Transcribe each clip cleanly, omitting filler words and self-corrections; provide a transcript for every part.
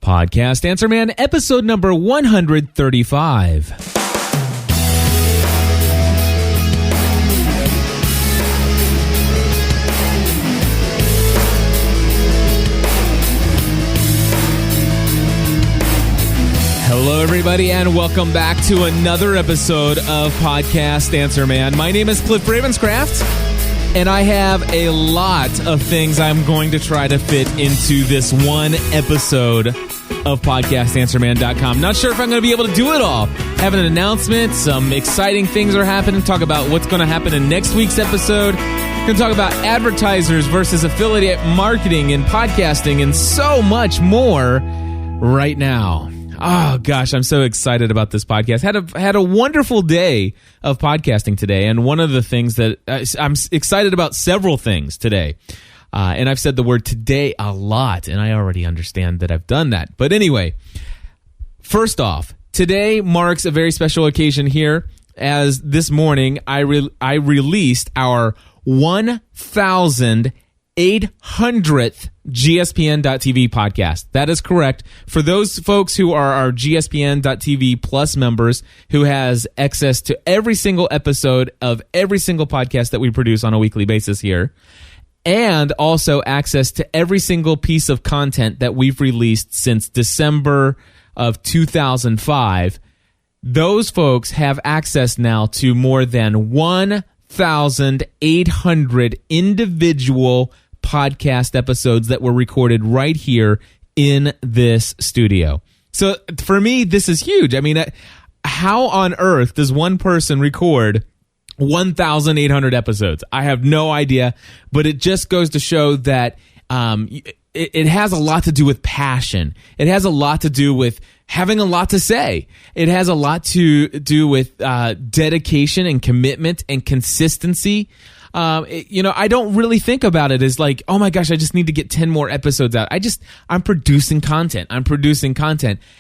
Podcast Answer Man, episode number 135. Hello, everybody, and welcome back to another episode of Podcast Answer Man. My name is Cliff Ravenscraft, and I have a lot of things I'm going to try to fit into this one episode of podcastanswerman.com. Not sure if I'm going to be able to do it all. Have an announcement, some exciting things are happening, talk about what's going to happen in next week's episode. We're going to talk about advertisers versus affiliate marketing and podcasting and so much more right now. Oh, gosh, I'm so excited about this podcast. Had a wonderful day of podcasting today, and one of the things that I'm excited about several things today. And I've said the word today a lot, and I already understand that I've done that. But anyway, first off, today marks a very special occasion here, as this morning I released our 1,800th GSPN.TV podcast. That is correct. For those folks who are our GSPN.TV Plus members who has access to every single episode of every single podcast that we produce on a weekly basis here, and also access to every single piece of content that we've released since December of 2005, those folks have access now to more than 1,800 individual podcast episodes that were recorded right here in this studio. So for me, this is huge. I mean, how on earth does one person record 1,800 episodes? I have no idea, but it just goes to show that it has a lot to do with passion. It has a lot to do with having a lot to say. It has a lot to do with dedication and commitment and consistency. I don't really think about it as like, oh my gosh, I just need to get 10 more episodes out. I'm producing content.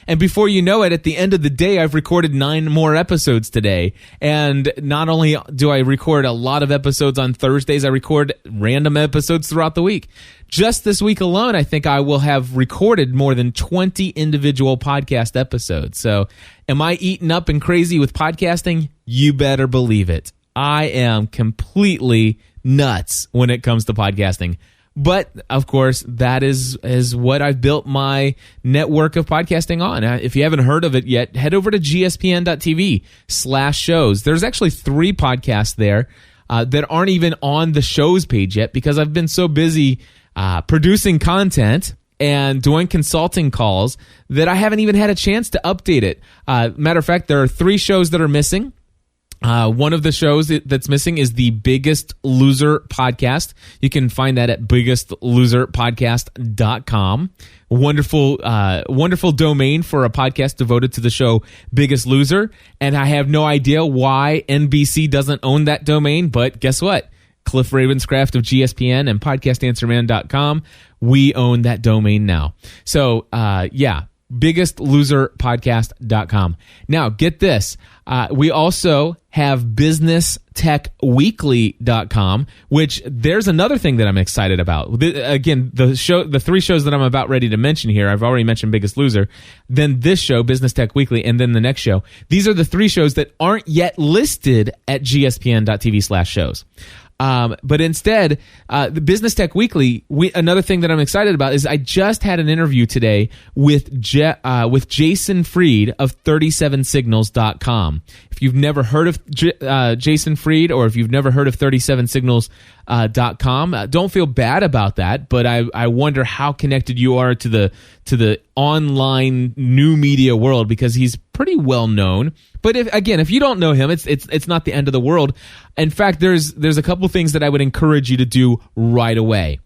And before you know it, at the end of the day, I've recorded 9 more episodes today. And not only do I record a lot of episodes on Thursdays, I record random episodes throughout the week. Just this week alone, I think I will have recorded more than 20 individual podcast episodes. So am I eaten up and crazy with podcasting? You better believe it. I am completely nuts when it comes to podcasting. But, of course, that is what I've built my network of podcasting on. If you haven't heard of it yet, head over to gspn.tv/shows. There's actually 3 podcasts there that aren't even on the shows page yet because I've been so busy producing content and doing consulting calls that I haven't even had a chance to update it. Matter of fact, there are 3 shows that are missing. One of the shows that's missing is the Biggest Loser podcast. You can find that at biggestloserpodcast.com. Wonderful domain for a podcast devoted to the show Biggest Loser. And I have no idea why NBC doesn't own that domain, but guess what? Cliff Ravenscraft of GSPN and podcastanswerman.com, we own that domain now. So, biggestloserpodcast.com. Now, get this. We also have businesstechweekly.com, which there's another thing that I'm excited about. Again, the 3 shows that I'm about ready to mention here, I've already mentioned Biggest Loser, then this show, Business Tech Weekly, and then the next show. These are the 3 shows that aren't yet listed at gspn.tv/shows. But instead, the Business Tech Weekly, another thing that I'm excited about is I just had an interview today with Jason Fried of 37signals.com. If you've never heard of Jason Fried, or if you've never heard of 37signals.com, don't feel bad about that, but I wonder how connected you are to the online new media world, because he's pretty well known. But if you don't know him, it's not the end of the world. In fact, there's a couple things that I would encourage you to do right away.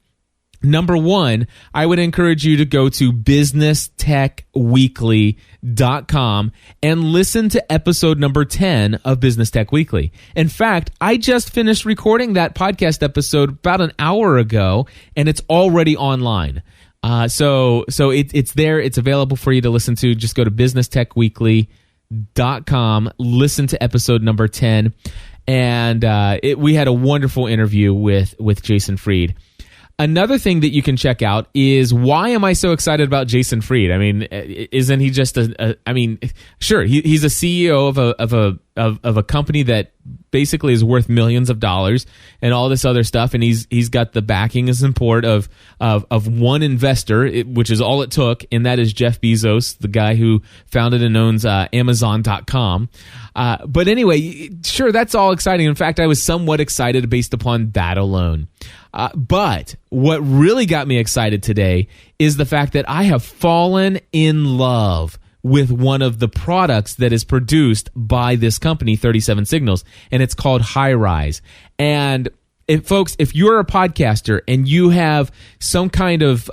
Number 1, I would encourage you to go to businesstechweekly.com and listen to episode number 10 of Business Tech Weekly. In fact, I just finished recording that podcast episode about an hour ago, and it's already online. So it's there. It's available for you to listen to. Just go to businesstechweekly.com, listen to episode number 10. And we had a wonderful interview with Jason Fried. Another thing that you can check out is why am I so excited about Jason Fried? I mean, isn't he just sure, he's a CEO of a company that basically is worth millions of dollars and all this other stuff, and he's got the backing and support of one investor, which is all it took, and that is Jeff Bezos, the guy who founded and owns Amazon.com. But anyway, sure, that's all exciting. In fact, I was somewhat excited based upon that alone. But what really got me excited today is the fact that I have fallen in love with one of the products that is produced by this company, 37 Signals, and it's called Highrise. And folks, if you're a podcaster and you have some kind of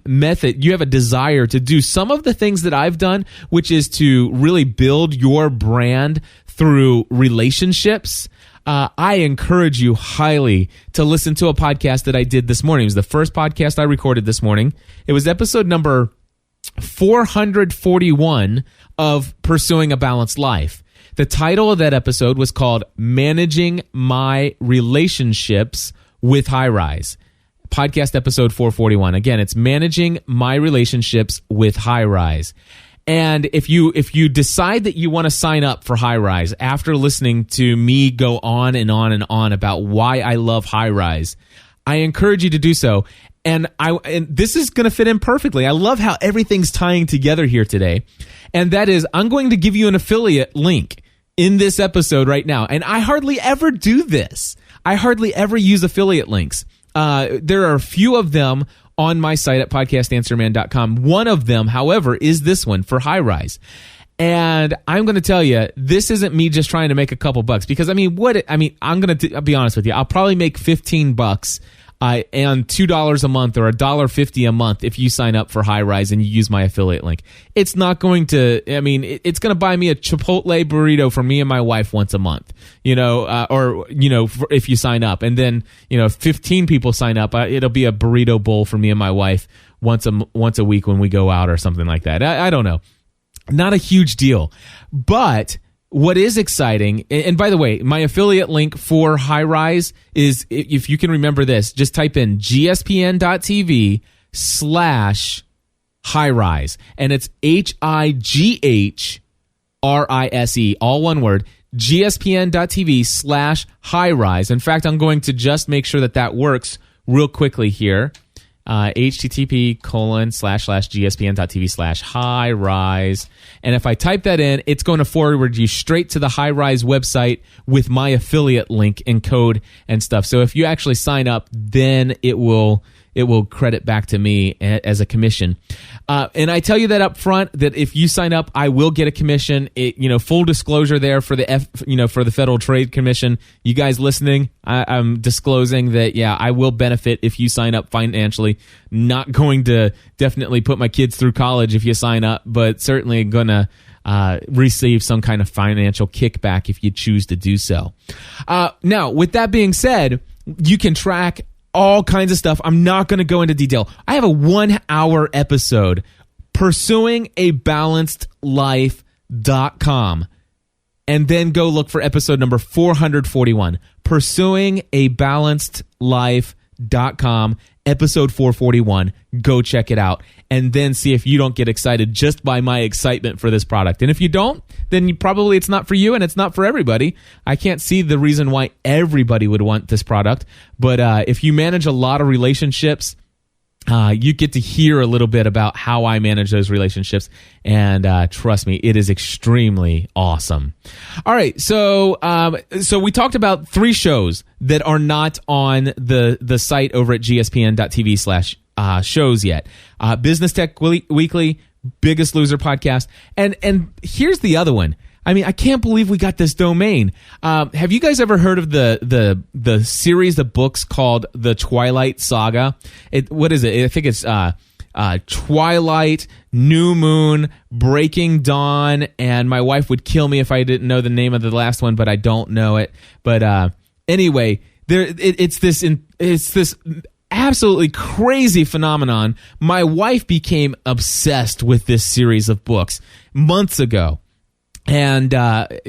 method, you have a desire to do some of the things that I've done, which is to really build your brand through relationships, I encourage you highly to listen to a podcast that I did this morning. It was the first podcast I recorded this morning. It was episode number 441 of Pursuing a Balanced Life. The title of that episode was called Managing My Relationships with Highrise. Podcast episode 441. Again, it's Managing My Relationships with Highrise. And if you decide that you want to sign up for Highrise after listening to me go on and on and on about why I love Highrise, I encourage you to do so. And this is going to fit in perfectly. I love how everything's tying together here today. And that is, I'm going to give you an affiliate link in this episode right now. And I hardly ever do this. I hardly ever use affiliate links. There are a few of them on my site at podcastanswerman.com. One of them, however, is this one for Highrise. And I'm going to tell you, this isn't me just trying to make a couple bucks, because I'm going to be honest with you. I'll probably make $15 and $2 a month or $1.50 a month if you sign up for Highrise and you use my affiliate link. It's not going to, it's going to buy me a Chipotle burrito for me and my wife once a month, if you sign up. And then, if 15 people sign up, it'll be a burrito bowl for me and my wife once a week when we go out or something like that. I don't know. Not a huge deal. But what is exciting, and by the way, my affiliate link for Highrise is, if you can remember this, just type in gspn.tv/Highrise, and it's HIGHRISE, all one word, gspn.tv/Highrise. In fact, I'm going to just make sure that works real quickly here. http://gspn.tv/Highrise. And if I type that in, it's going to forward you straight to the Highrise website with my affiliate link and code and stuff. So if you actually sign up, then it will credit back to me as a commission. And I tell you that up front, that if you sign up, I will get a commission. Full disclosure there for for the Federal Trade Commission. You guys listening, I'm disclosing that, I will benefit if you sign up financially. Not going to definitely put my kids through college if you sign up, but certainly going to receive some kind of financial kickback if you choose to do so. Now, with that being said, you can track all kinds of stuff. I'm not going to go into detail. I have a 1-hour episode, pursuingabalancedlife.com, and then go look for episode number 441, pursuingabalancedlife.com, episode 441. Go check it out, and then see if you don't get excited just by my excitement for this product. And if you don't, then probably it's not for you and it's not for everybody. I can't see the reason why everybody would want this product. But if you manage a lot of relationships, you get to hear a little bit about how I manage those relationships. And trust me, it is extremely awesome. All right, so we talked about 3 shows that are not on the site over at gspn.tv/shows yet. Business Tech Weekly, Biggest Loser podcast, and here's the other one. I can't believe we got this domain. Have you guys ever heard of the series of books called The Twilight Saga? What is it? I think it's Twilight, New Moon, Breaking Dawn, and my wife would kill me if I didn't know the name of the last one, but I don't know it. But anyway, it's this absolutely crazy phenomenon. My wife became obsessed with this series of books months ago. And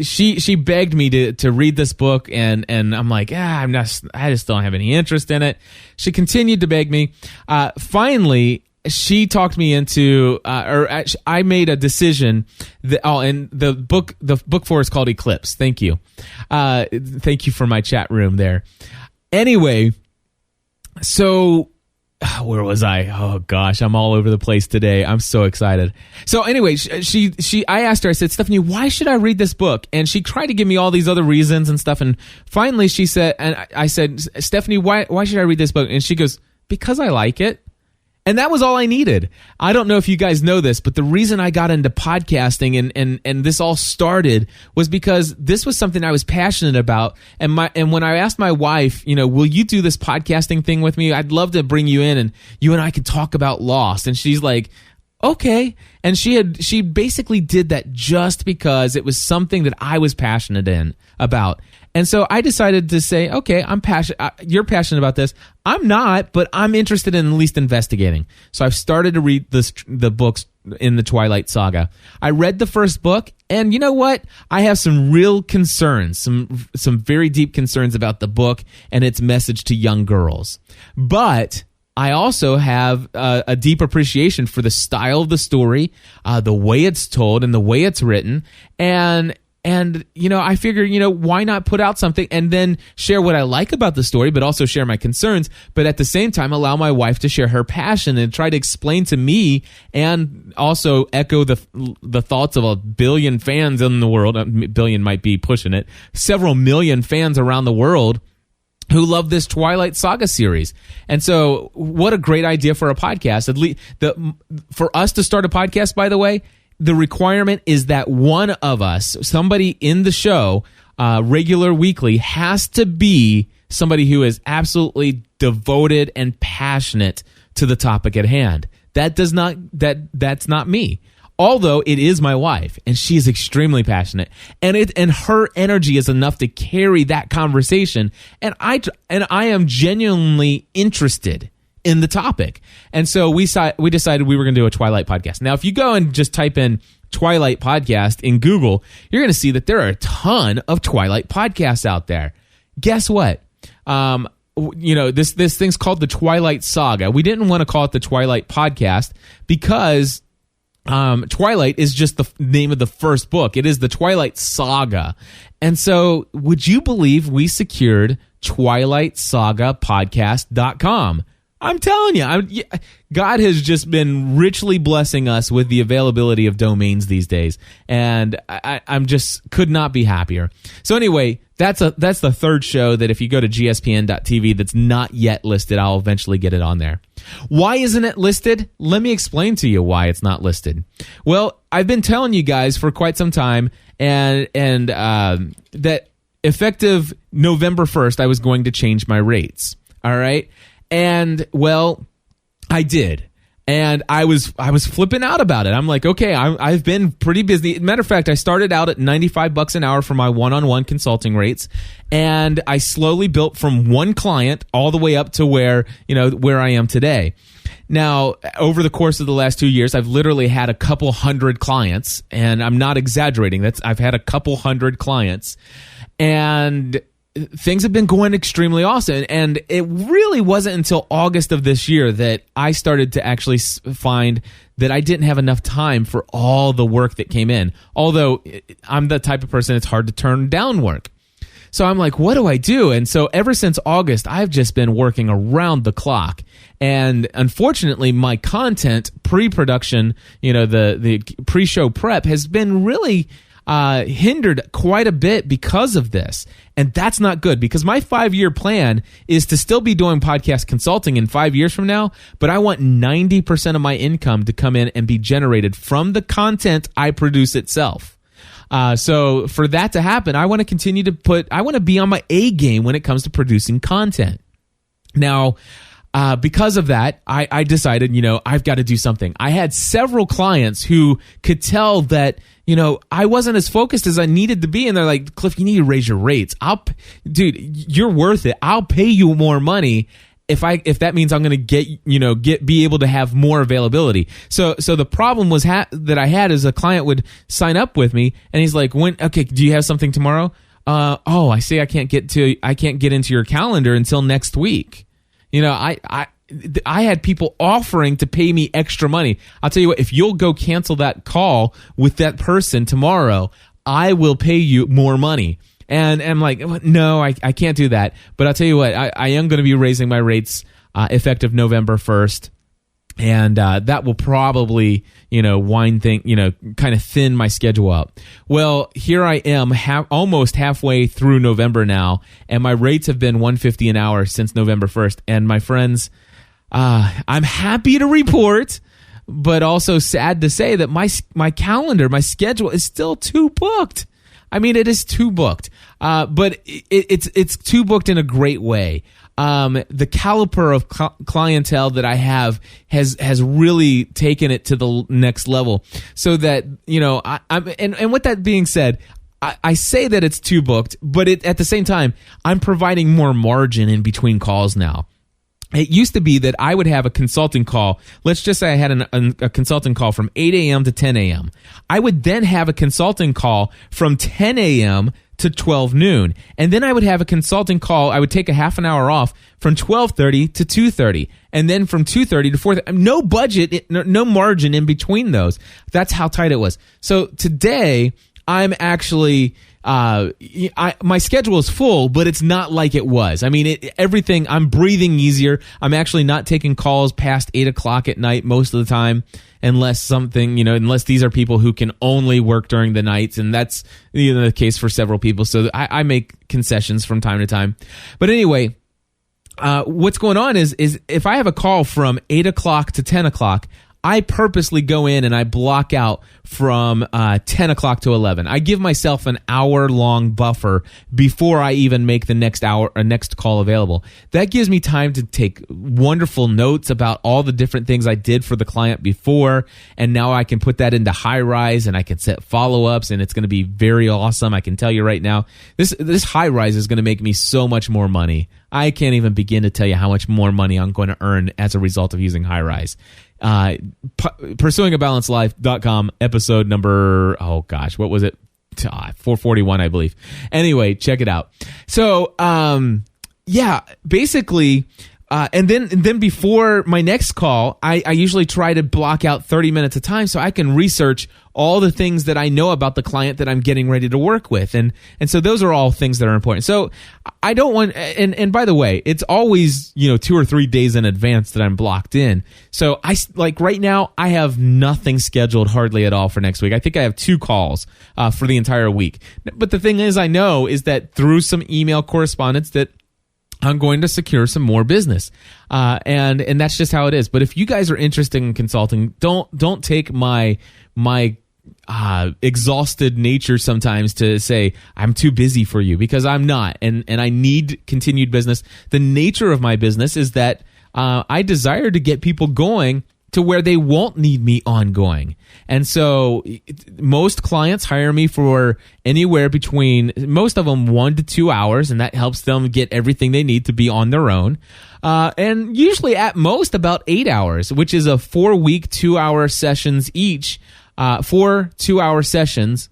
she begged me to read this book, and I'm like, I just don't have any interest in it. She continued to beg me. Finally, she talked me into, I made a decision that, and the book for is called Eclipse. Thank you. Thank you for my chat room there. Anyway, so where was I? Oh gosh, I'm all over the place today. I'm so excited. So anyway, I asked her, I said, Stephanie, why should I read this book? And she tried to give me all these other reasons and stuff. And finally she said, and I said, Stephanie, why should I read this book? And she goes, because I like it. And that was all I needed. I don't know if you guys know this, but the reason I got into podcasting and this all started was because this was something I was passionate about. And when I asked my wife, will you do this podcasting thing with me? I'd love to bring you in and you and I could talk about Lost. And she's like, okay. And she basically did that just because it was something that I was passionate about. And so I decided to say, okay, I'm passionate. You're passionate about this. I'm not, but I'm interested in at least investigating. So I've started to read the books in the Twilight Saga. I read the first book, and you know what? I have some real concerns, some very deep concerns about the book and its message to young girls. But I also have a deep appreciation for the style of the story, the way it's told, and the way it's written, and I figure, why not put out something and then share what I like about the story, but also share my concerns, but at the same time allow my wife to share her passion and try to explain to me and also echo the thoughts of a billion fans in the world. A billion might be pushing it. Several million fans around the world who love this Twilight Saga series. And so what a great idea for a podcast. At least for us to start a podcast, by the way, the requirement is that one of us, somebody in the show, regular weekly, has to be somebody who is absolutely devoted and passionate to the topic at hand. That's not me. Although it is my wife, and she is extremely passionate, and her energy is enough to carry that conversation, and I am genuinely interested in the topic. And so we decided we were going to do a Twilight podcast. Now, if you go and just type in Twilight podcast in Google, you're going to see that there are a ton of Twilight podcasts out there. Guess what? This thing's called the Twilight Saga. We didn't want to call it the Twilight podcast because Twilight is just the name of the first book. It is the Twilight Saga. And so would you believe we secured TwilightSagaPodcast.com? I'm telling you, God has just been richly blessing us with the availability of domains these days, and I'm just could not be happier. So anyway, that's the third show that if you go to gspn.tv that's not yet listed, I'll eventually get it on there. Why isn't it listed? Let me explain to you why it's not listed. Well, I've been telling you guys for quite some time, and that effective November 1st, I was going to change my rates. All right. And well, I did. And I was flipping out about it. I'm like, okay, I've been pretty busy. Matter of fact, I started out at $95 an hour for my one-on-one consulting rates, and I slowly built from one client all the way up to where I am today. Now, over the course of the last 2 years, I've literally had a couple hundred clients, and I'm not exaggerating. I've had a couple hundred clients, and things have been going extremely awesome. And it really wasn't until August of this year that I started to actually find that I didn't have enough time for all the work that came in. Although I'm the type of person, it's hard to turn down work. So I'm like, what do I do? And so ever since August, I've just been working around the clock. And unfortunately, my content, pre-production, the pre-show prep has been really hindered quite a bit because of this. And that's not good, because my 5-year plan is to still be doing podcast consulting in 5 years from now, but I want 90% of my income to come in and be generated from the content I produce itself. So for that to happen, I want to continue to I want to be on my A game when it comes to producing content. Now, because of that, I decided, I've got to do something. I had several clients who could tell that, I wasn't as focused as I needed to be. And they're like, Cliff, you need to raise your rates. Dude, you're worth it. I'll pay you more money. if that means I'm going to be able to have more availability. So the problem was that I had is a client would sign up with me and he's like, okay, do you have something tomorrow? I see. I can't get into your calendar until next week. I had people offering to pay me extra money. I'll tell you what, if you'll go cancel that call with that person tomorrow, I will pay you more money. And I'm like, no, I can't do that. But I'll tell you what, I am going to be raising my rates effective November 1st. And that will probably, kind of thin my schedule up. Well, here I am almost halfway through November now, and my rates have been $150 an hour since November 1st. And my friends, I'm happy to report, but also sad to say that my calendar, my schedule is still too booked. I mean, it is too booked, but it's too booked in a great way. The caliber of clientele that I have has really taken it to the next level. So that and with that being said, I say that it's too booked, but at the same time, I'm providing more margin in between calls now. It used to be that I would have a consulting call. Let's just say I had a consulting call from 8 a.m. to 10 a.m. I would then have a consulting call from 10 a.m. to 12 noon. And then I would have a consulting call. I would take a half an hour off from 12:30 to 2:30. And then from 2:30 to 4:30. No budget, no margin in between those. That's how tight it was. So today, I'm actually... my schedule is full, but it's not like it was. I mean, everything, I'm breathing easier. I'm actually not taking calls past 8 o'clock at night most of the time, unless these are people who can only work during the nights. And that's the case for several people. So I make concessions from time to time. But anyway, what's going on is if I have a call from 8 o'clock to 10 o'clock, I purposely go in and I block out from 10 o'clock to 11. I give myself an hour-long buffer before I even make the next call available. That gives me time to take wonderful notes about all the different things I did for the client before, and now I can put that into Highrise and I can set follow-ups, and it's going to be very awesome. I can tell you right now, this Highrise is going to make me so much more money. I can't even begin to tell you how much more money I'm going to earn as a result of using Highrise. PursuingABalanceLife.com, episode number, what was it? 441, I believe. Anyway, check it out. So, basically, and then before my next call, I usually try to block out 30 minutes of time so I can research all the things that I know about the client that I'm getting ready to work with. And so those are all things that are important. So I don't want, and by the way, it's always, 2 or 3 days in advance that I'm blocked in. So right now, I have nothing scheduled hardly at all for next week. I think I have 2 calls for the entire week. But the thing is, I know is that through some email correspondence that I'm going to secure some more business. And that's just how it is. But if you guys are interested in consulting, don't take my exhausted nature sometimes to say I'm too busy for you, because I'm not, and I need continued business. The nature of my business is that I desire to get people going to where they won't need me ongoing. And so most clients hire me for anywhere between, most of them 1 to 2 hours, and that helps them get everything they need to be on their own. And usually at most about 8 hours, which is a 4-week, 2-hour sessions each, 4 2-hour sessions,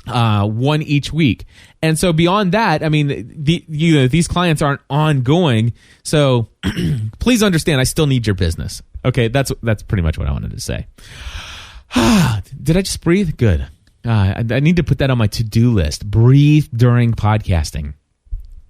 1 each week. And so beyond that, I mean, these clients aren't ongoing. So please understand, I still need your business. Okay, that's pretty much what I wanted to say. Did I just breathe? Good. I need to put that on my to-do list. Breathe during podcasting.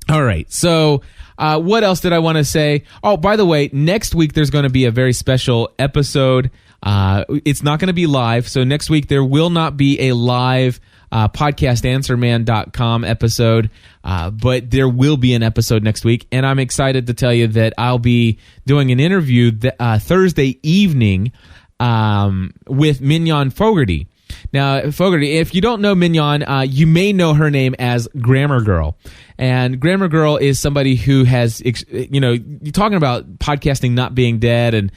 All right, so what else did I want to say? Oh, by the way, next week there's going to be a very special episode. It's not going to be live, so next week there will not be a live podcastanswerman.com episode, but there will be an episode next week, and I'm excited to tell you that I'll be doing an interview Thursday evening with Mignon Fogarty. Now, Fogarty, if you don't know Mignon, you may know her name as Grammar Girl. And Grammar Girl is somebody who has, you're talking about podcasting not being dead, and,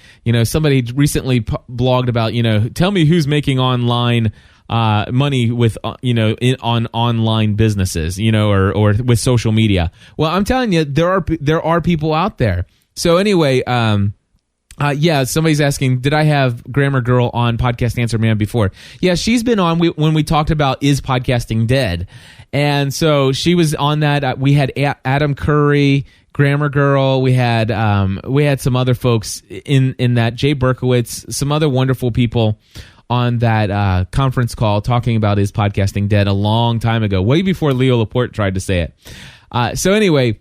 somebody recently blogged about, tell me who's making online money with, on online businesses, or with social media. Well, I'm telling you, there are people out there. So anyway, yeah, somebody's asking, did I have Grammar Girl on Podcast Answer Man before? Yeah, she's been on when we talked about Is Podcasting Dead? And so she was on that. We had Adam Curry, Grammar Girl. We had some other folks in that, Jay Berkowitz, some other wonderful people on that conference call talking about Is Podcasting Dead a long time ago, way before Leo Laporte tried to say it. So anyway,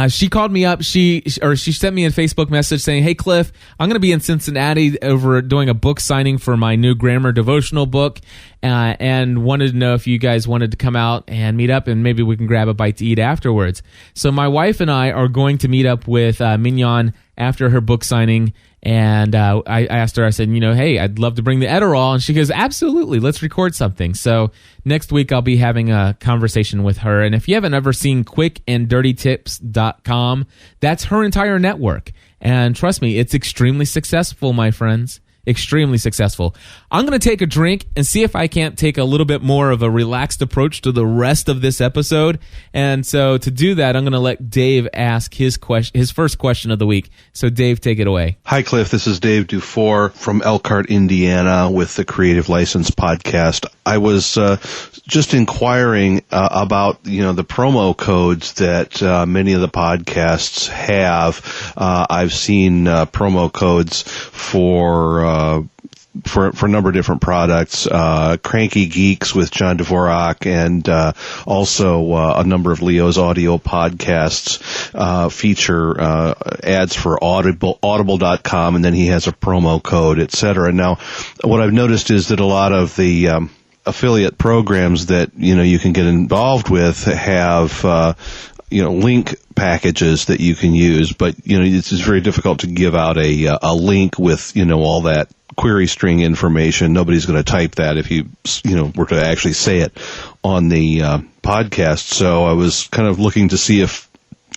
she called me up. She sent me a Facebook message saying, "Hey Cliff, I'm going to be in Cincinnati over doing a book signing for my new grammar devotional book, and wanted to know if you guys wanted to come out and meet up, and maybe we can grab a bite to eat afterwards." So my wife and I are going to meet up with Mignon after her book signing. And I asked her, I said, hey, I'd love to bring the Adderall. And she goes, absolutely, let's record something. So next week I'll be having a conversation with her. And if you haven't ever seen quickanddirtytips.com, that's her entire network. And trust me, it's extremely successful, my friends. Extremely successful. I'm going to take a drink and see if I can't take a little bit more of a relaxed approach to the rest of this episode. And so to do that, I'm going to let Dave ask his first question of the week. So Dave, take it away. Hi, Cliff. This is Dave Dufour from Elkhart, Indiana with the Creative License Podcast. I was just inquiring about, the promo codes that many of the podcasts have. I've seen promo codes for a number of different products, Cranky Geeks with John Dvorak, and also a number of Leo's audio podcasts feature ads for Audible.com, and then he has a promo code, etc. Now, what I've noticed is that a lot of the affiliate programs that you can get involved with have link packages that you can use, but it's very difficult to give out a link with all that query string information. Nobody's going to type that if you were to actually say it on the podcast. So I was kind of looking to see if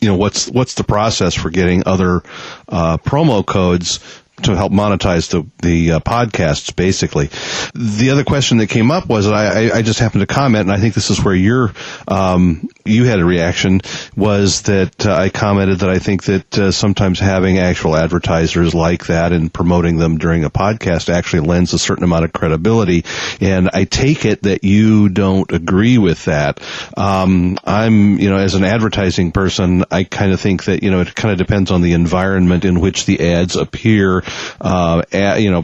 what's the process for getting other promo codes to help monetize the podcasts, basically. The other question that came up was, I just happened to comment, and I think this is where you had a reaction, was that I commented that I think that sometimes having actual advertisers like that and promoting them during a podcast actually lends a certain amount of credibility, and I take it that you don't agree with that. I'm, as an advertising person, I kind of think that, it kind of depends on the environment in which the ads appear.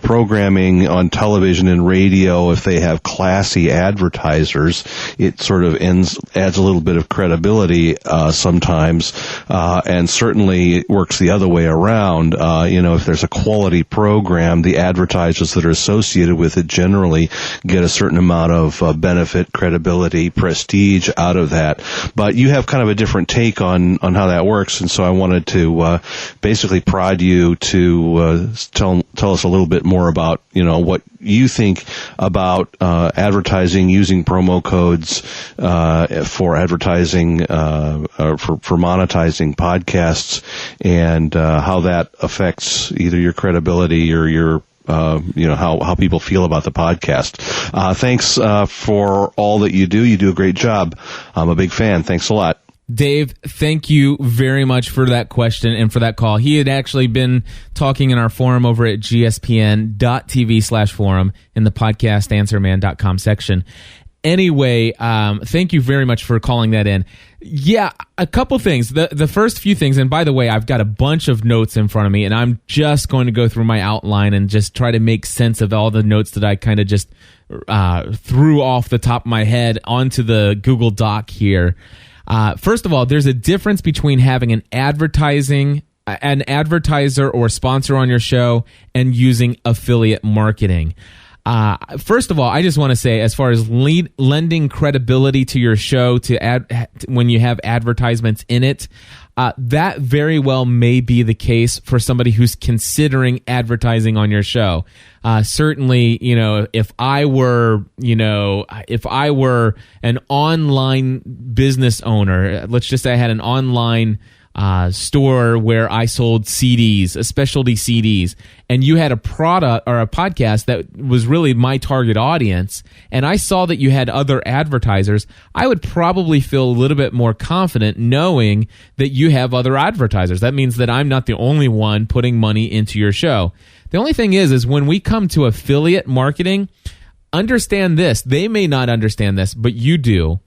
Programming on television and radio, if they have classy advertisers, it sort of adds a little bit of credibility sometimes, and certainly it works the other way around. If there's a quality program, the advertisers that are associated with it generally get a certain amount of benefit, credibility, prestige out of that. But you have kind of a different take on how that works, and so I wanted to basically prod you to tell us a little bit more about what you think about advertising, using promo codes for advertising for monetizing podcasts, and how that affects either your credibility or your how people feel about the podcast. Thanks for all that you do. You do a great job. I'm a big fan. Thanks a lot. Dave, thank you very much for that question and for that call. He had actually been talking in our forum over at gspn.tv/forum in the podcastanswerman.com section. Anyway, thank you very much for calling that in. Yeah, a couple things. The first few things, and by the way, I've got a bunch of notes in front of me, and I'm just going to go through my outline and just try to make sense of all the notes that I kind of just threw off the top of my head onto the Google Doc here. First of all, there's a difference between having an advertiser or sponsor on your show and using affiliate marketing. First of all, I just want to say, as far as lending credibility to your show when you have advertisements in it, that very well may be the case for somebody who's considering advertising on your show. Certainly, if I were an online business owner, let's just say I had an online store where I sold CDs, specialty CDs, and you had a product or a podcast that was really my target audience, and I saw that you had other advertisers, I would probably feel a little bit more confident knowing that you have other advertisers. That means that I'm not the only one putting money into your show. The only thing is when we come to affiliate marketing, understand this. They may not understand this, but you do.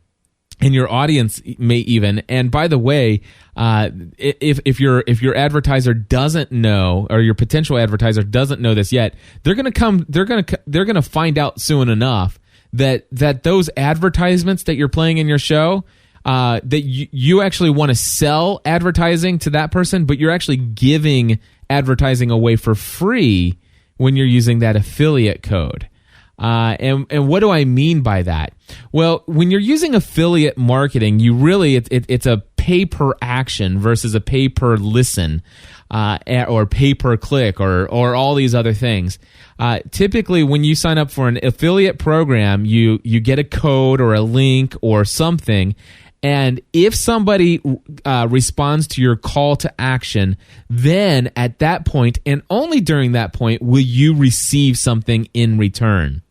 And your audience may even. And by the way, if your advertiser doesn't know, or your potential advertiser doesn't know this yet, they're going to find out soon enough that those advertisements that you're playing in your show, that you actually want to sell advertising to that person, but you're actually giving advertising away for free when you're using that affiliate code. And what do I mean by that? Well, when you're using affiliate marketing, you really it's a pay per action versus a pay per listen, or pay per click, or all these other things. Typically, when you sign up for an affiliate program, you get a code or a link or something. And if somebody responds to your call to action, then at that point, and only during that point, will you receive something in return.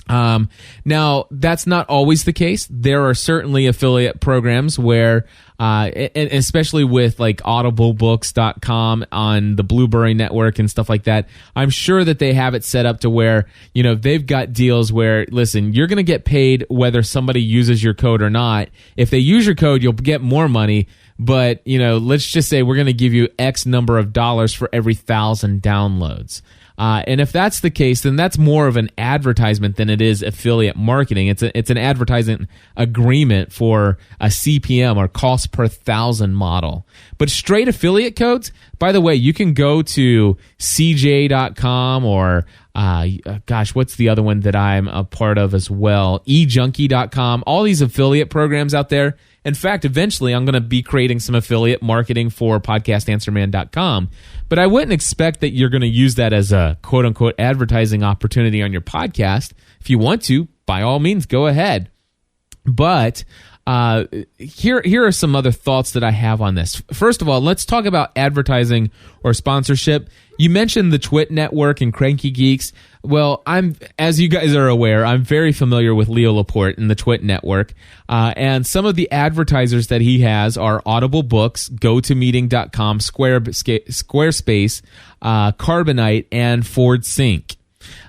Now, that's not always the case. There are certainly affiliate programs where, and especially with like audiblebooks.com on the Blueberry Network and stuff like that, I'm sure that they have it set up to where, they've got deals where, listen, you're going to get paid whether somebody uses your code or not. If they use your code, you'll get more money. But, let's just say we're going to give you X number of dollars for every 1,000 downloads. And if that's the case, then that's more of an advertisement than it is affiliate marketing. It's an advertising agreement for a CPM, or cost per 1,000 model. But straight affiliate codes, by the way, you can go to CJ.com or what's the other one that I'm a part of as well? eJunkie.com. All these affiliate programs out there. In fact, eventually I'm going to be creating some affiliate marketing for podcastanswerman.com. But I wouldn't expect that you're going to use that as a quote-unquote advertising opportunity on your podcast. If you want to, by all means, go ahead. But here are some other thoughts that I have on this. First of all, let's talk about advertising or sponsorship. You mentioned the Twit Network and Cranky Geeks. Well, as you guys are aware, I'm very familiar with Leo Laporte and the Twit Network. And some of the advertisers that he has are Audible Books, GoToMeeting.com, Squarespace, Carbonite, and Ford Sync.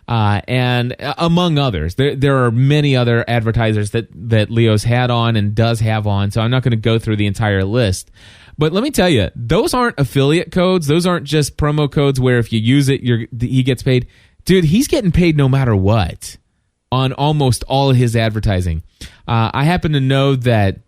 And among others, there are many other advertisers that Leo's had on and does have on. So I'm not going to go through the entire list. But let me tell you, those aren't affiliate codes. Those aren't just promo codes where if you use it, he gets paid. Dude, he's getting paid no matter what on almost all of his advertising. I happen to know that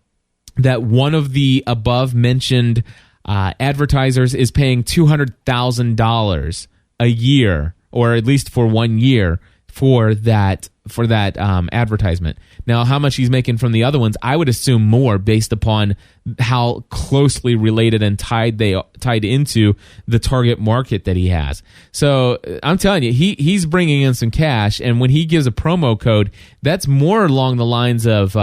one of the above mentioned advertisers is paying $200,000 a year, or at least for 1 year, for that advertisement. Now, how much he's making from the other ones, I would assume more, based upon how closely related and tied into the target market that he has. So I'm telling you, he's bringing in some cash, and when he gives a promo code, that's more along the lines of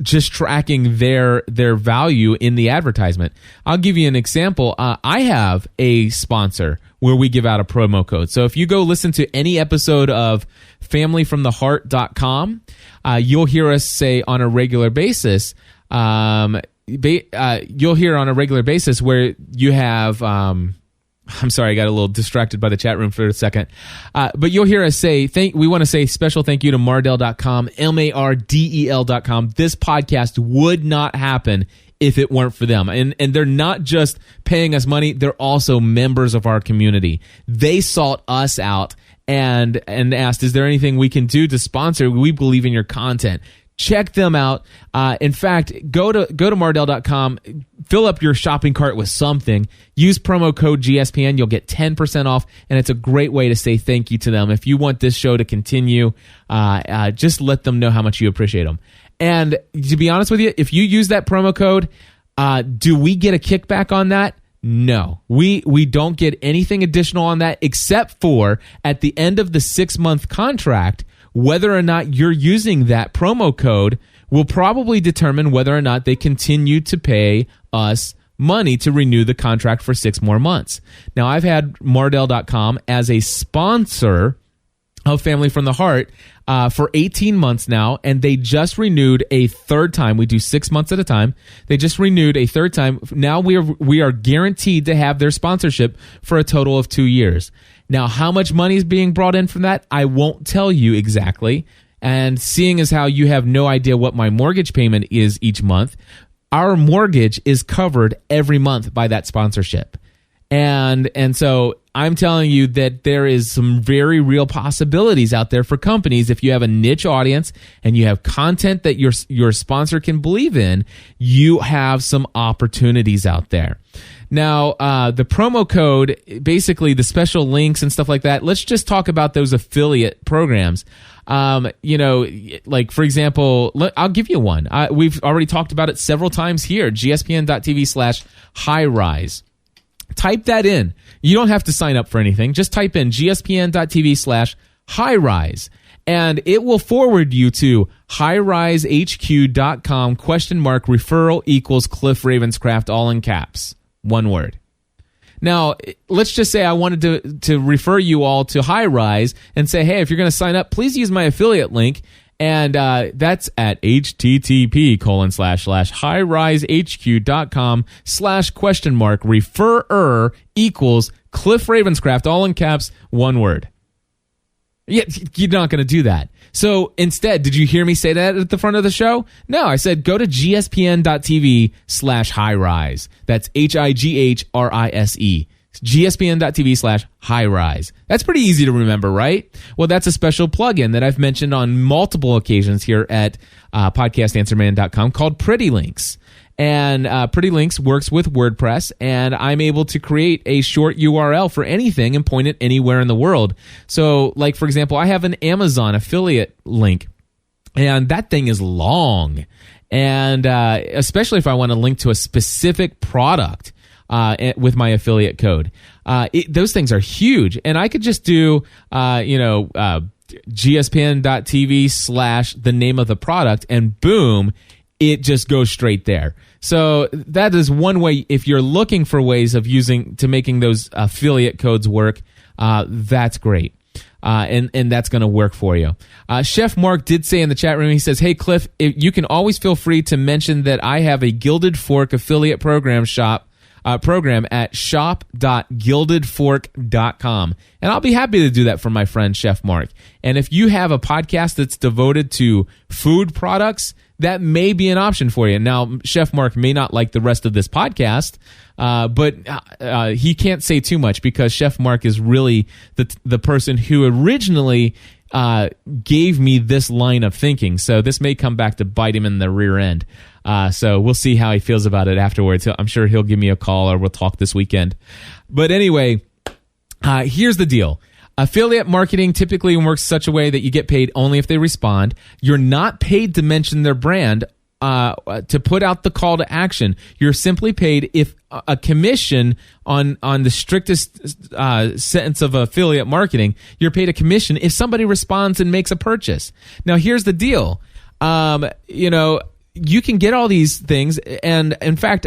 just tracking their value in the advertisement. I'll give you an example. I have a sponsor where we give out a promo code. So if you go listen to any episode of familyfromtheheart.com, you'll hear us say on a regular basis, where you have... I'm sorry, I got a little distracted by the chat room for a second. But you'll hear us say, we want to say special thank you to Mardel.com, MARDEL.com. This podcast would not happen if it weren't for them. And they're not just paying us money, they're also members of our community. They sought us out and asked, is there anything we can do to sponsor? We believe in your content. Check them out. In fact, go to Mardel.com, fill up your shopping cart with something, use promo code GSPN, you'll get 10% off, and it's a great way to say thank you to them. If you want this show to continue, just let them know how much you appreciate them. And to be honest with you, if you use that promo code, do we get a kickback on that? No, we don't get anything additional on that, except for at the end of the 6-month contract, whether or not you're using that promo code, will probably determine whether or not they continue to pay us money to renew the contract for 6 more months. Now, I've had Mardel.com as a sponsor of Family from the Heart for 18 months now, and they just renewed a third time. We do 6 months at a time. They just renewed a third time. Now we are guaranteed to have their sponsorship for a total of 2 years. Now, how much money is being brought in from that, I won't tell you exactly. And seeing as how you have no idea what my mortgage payment is each month, our mortgage is covered every month by that sponsorship. And so I'm telling you that there is some very real possibilities out there for companies. If you have a niche audience and you have content that your sponsor can believe in, you have some opportunities out there. Now, the promo code, basically the special links and stuff like that, let's just talk about those affiliate programs. Like, for example, I'll give you one. We've already talked about it several times here, gspn.tv/highrise. Type that in. You don't have to sign up for anything. Just type in gspn.tv/highrise, and it will forward you to highrisehq.com !referral equals Cliff Ravenscraft, all in caps. One word. Now, let's just say I wanted to refer you all to Highrise and say, hey, if you're going to sign up, please use my affiliate link. And that's at http://highrisehq.com !referrer equals Cliff Ravenscraft, all in caps, one word. Yeah, you're not going to do that. So instead, did you hear me say that at the front of the show? No, I said go to gspn.tv/highrise. That's HIGHRISE. gspn.tv/highrise. That's pretty easy to remember, right? Well, that's a special plugin that I've mentioned on multiple occasions here at podcastanswerman.com called Pretty Links. And Pretty Links works with WordPress, and I'm able to create a short URL for anything and point it anywhere in the world. So, like, for example, I have an Amazon affiliate link, and that thing is long. And especially if I want to link to a specific product with my affiliate code. Those things are huge. And I could just do, gspn.tv/ the name of the product, and boom, it just goes straight there. So that is one way. If you're looking for ways of making those affiliate codes work, that's great. And that's going to work for you. Chef Mark did say in the chat room, he says, hey, Cliff, you can always feel free to mention that I have a Gilded Fork affiliate program at shop.gildedfork.com. And I'll be happy to do that for my friend Chef Mark. And if you have a podcast that's devoted to food products, that may be an option for you. Now, Chef Mark may not like the rest of this podcast, but he can't say too much because Chef Mark is really the person who originally gave me this line of thinking. So this may come back to bite him in the rear end. So we'll see how he feels about it afterwards. I'm sure he'll give me a call or we'll talk this weekend. But anyway, here's the deal. Affiliate marketing typically works such a way that you get paid only if they respond. You're not paid to mention their brand to put out the call to action. You're simply paid if a commission on the strictest sentence of affiliate marketing. You're paid a commission if somebody responds and makes a purchase. Now, here's the deal. You can get all these things, and in fact,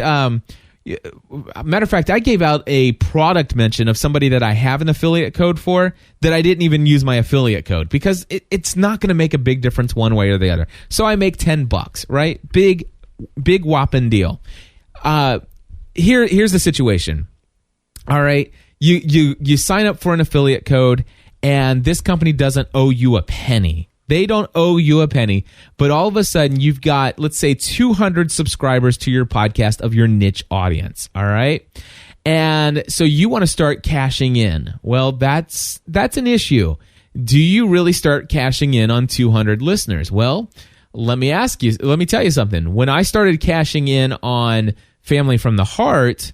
matter of fact, I gave out a product mention of somebody that I have an affiliate code for that I didn't even use my affiliate code because it's not going to make a big difference one way or the other. So I make $10, right? Big whopping deal. Here's the situation. All right, you sign up for an affiliate code, and this company doesn't owe you a penny. They don't owe you a penny, but all of a sudden you've got, let's say, 200 subscribers to your podcast of your niche audience, all right? And so you want to start cashing in. Well, that's an issue. Do you really start cashing in on 200 listeners? Well, let me tell you something. When I started cashing in on Family from the Heart,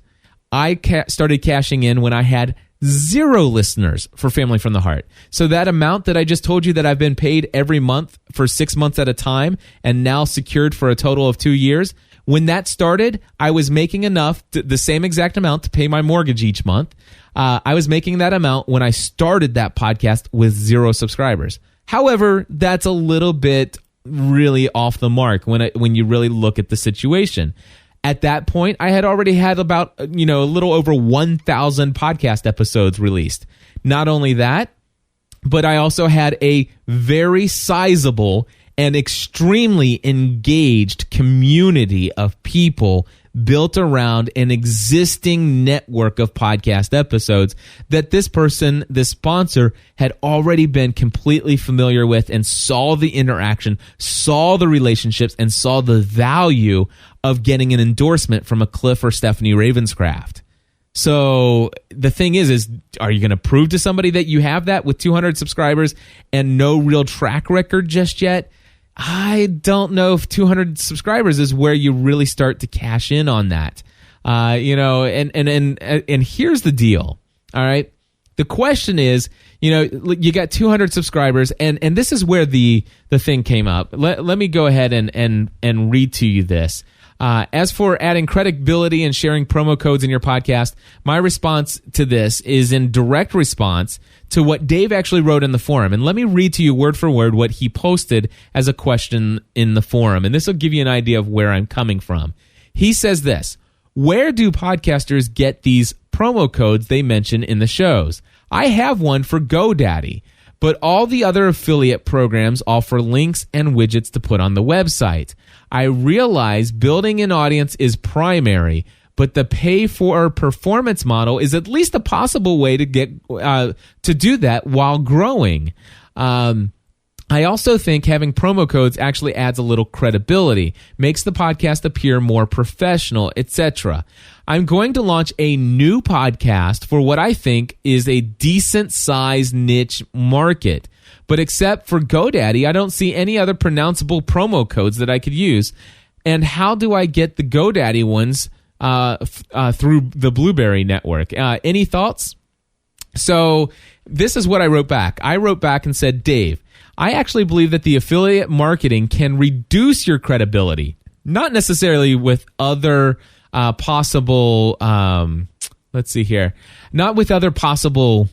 I started cashing in when I had 0 listeners for Family from the Heart. So that amount that I just told you that I've been paid every month for 6 months at a time and now secured for a total of 2 years, when that started, I was making enough, the same exact amount to pay my mortgage each month. I was making that amount when I started that podcast with 0 subscribers. However, that's a little bit really off the mark when you really look at the situation. At that point, I had already had about, a little over 1,000 podcast episodes released. Not only that, but I also had a very sizable and extremely engaged community of people built around an existing network of podcast episodes that this sponsor, had already been completely familiar with and saw the interaction, saw the relationships, and saw the value of getting an endorsement from a Cliff or Stephanie Ravenscraft. So the thing is are you going to prove to somebody that you have that with 200 subscribers and no real track record just yet? I don't know if 200 subscribers is where you really start to cash in on that. And here's the deal. All right. The question is, you got 200 subscribers, and this is where the thing came up. Let me go ahead and read to you this. As for adding credibility and sharing promo codes in your podcast, my response to this is in direct response to what Dave actually wrote in the forum. And let me read to you word for word what he posted as a question in the forum. And this will give you an idea of where I'm coming from. He says this: where do podcasters get these promo codes they mention in the shows? I have one for GoDaddy, but all the other affiliate programs offer links and widgets to put on the website. I realize building an audience is primary, but the pay for performance model is at least a possible way to get to do that while growing. I also think having promo codes actually adds a little credibility, makes the podcast appear more professional, etc. I'm going to launch a new podcast for what I think is a decent sized niche market. But except for GoDaddy, I don't see any other pronounceable promo codes that I could use. And how do I get the GoDaddy ones through the Blueberry network? Any thoughts? So this is what I wrote back. I wrote back and said, Dave, I actually believe that the affiliate marketing can reduce your credibility, not necessarily with other possible, let's see here, not with other possible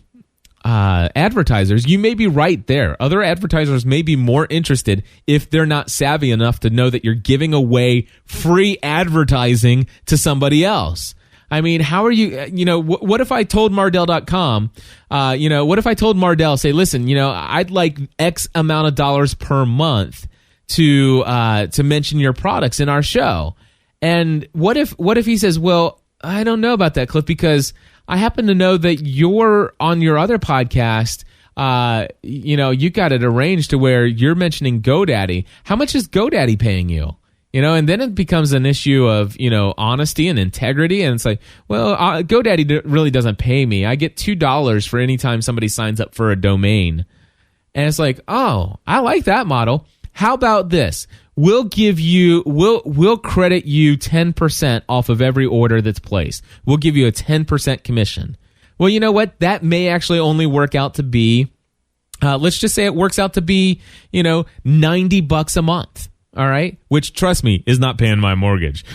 advertisers. You may be right there. Other advertisers may be more interested if they're not savvy enough to know that you're giving away free advertising to somebody else. I mean, how are you, what if I told Mardell.com, what if I told Mardell, say, listen, I'd like X amount of dollars per month to mention your products in our show. And what if he says, well, I don't know about that, Cliff, because I happen to know that you're on your other podcast, you got it arranged to where you're mentioning GoDaddy. How much is GoDaddy paying you? And then it becomes an issue of, honesty and integrity. And it's like, well, GoDaddy really doesn't pay me. I get $2 for any time somebody signs up for a domain. And it's like, oh, I like that model. How about this? We'll credit you 10% off of every order that's placed. We'll give you a 10% commission. Well, you know what? That may actually only work out to be, let's just say it works out to be, $90 a month. All right, which, trust me, is not paying my mortgage.